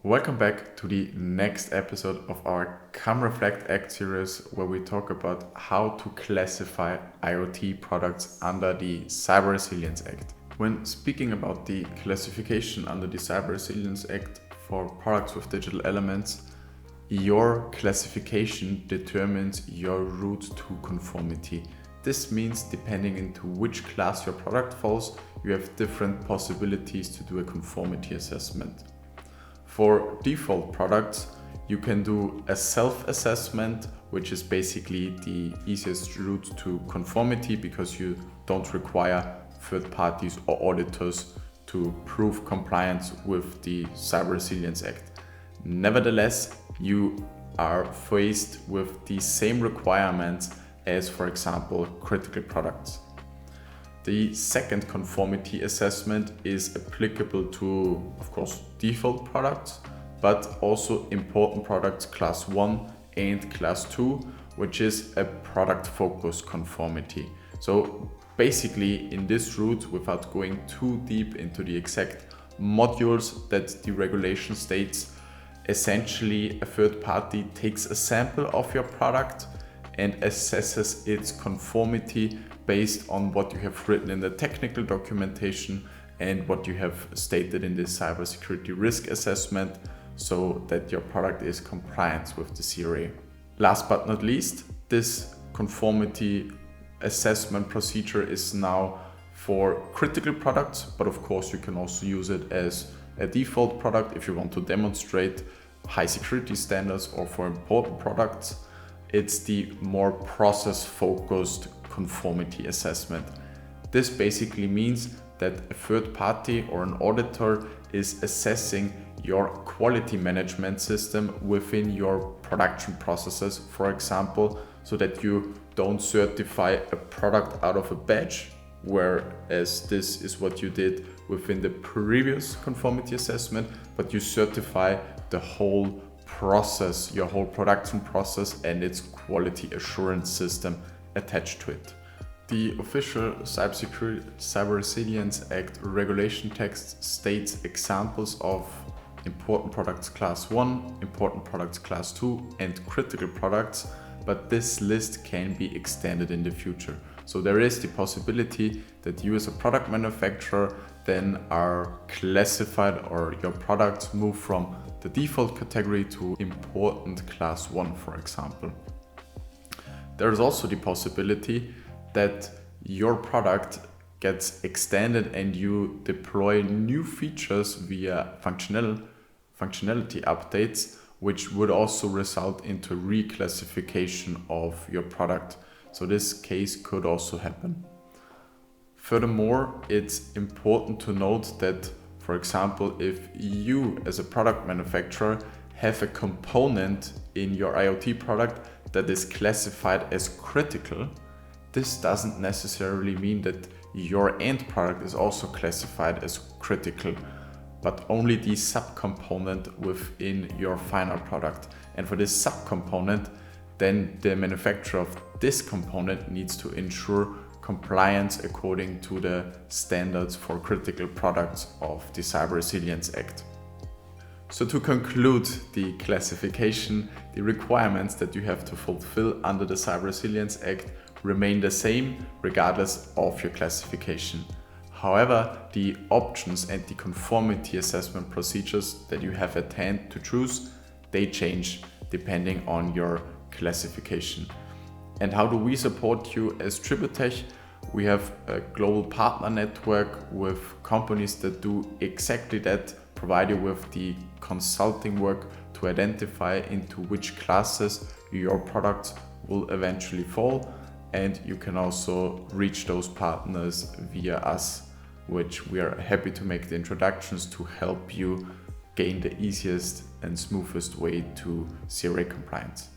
Welcome back to the next episode of our Come Reflect Act series, where we talk about how to classify IoT products under the Cyber Resilience Act. When speaking about the classification under the Cyber Resilience Act for products with digital elements, your classification determines your route to conformity. This means depending into which class your product falls, you have different possibilities to do a conformity assessment. For default products, you can do a self-assessment, which is basically the easiest route to conformity because you don't require third parties or auditors to prove compliance with the Cyber Resilience Act. Nevertheless, you are faced with the same requirements as, for example, critical products. The second conformity assessment is applicable to, of course, default products, but also important products class 1 and class 2, which is a product-focused conformity. So basically, in this route, without going too deep into the exact modules that the regulation states, essentially a third party takes a sample of your product and assesses its conformity based on what you have written in the technical documentation and what you have stated in the cybersecurity risk assessment, so that your product is compliant with the CRA. Last but not least, this conformity assessment procedure is now for critical products, but of course you can also use it as a default product if you want to demonstrate high security standards, or for important products. It's the more process-focused conformity assessment. This basically means that a third party or an auditor is assessing your quality management system within your production processes, for example, so that you don't certify a product out of a batch, whereas this is what you did within the previous conformity assessment, but you certify the whole process, your whole production process and its quality assurance system attached to it. The official Cyber Resilience Act regulation text states examples of important products class 1, important products class 2 and critical products, but this list can be extended in the future. So there is the possibility that you as a product manufacturer then are classified, or your products move from the default category to important class 1, for example. There is also the possibility that your product gets extended and you deploy new features via functionality updates, which would also result into reclassification of your product. So this case could also happen. Furthermore, it's important to note that, for example, if you as a product manufacturer have a component in your IoT product that is classified as critical, this doesn't necessarily mean that your end product is also classified as critical, but only the subcomponent within your final product. And for this subcomponent, then the manufacturer of this component needs to ensure compliance according to the standards for critical products of the Cyber Resilience Act. So to conclude the classification, the requirements that you have to fulfill under the Cyber Resilience Act remain the same regardless of your classification. However, the options and the conformity assessment procedures that you have at hand to choose, they change depending on your classification. And how do we support you as Tributech? We have a global partner network with companies that do exactly that, provide you with the consulting work to identify into which classes your products will eventually fall. And you can also reach those partners via us, which we are happy to make the introductions to help you gain the easiest and smoothest way to CRA compliance.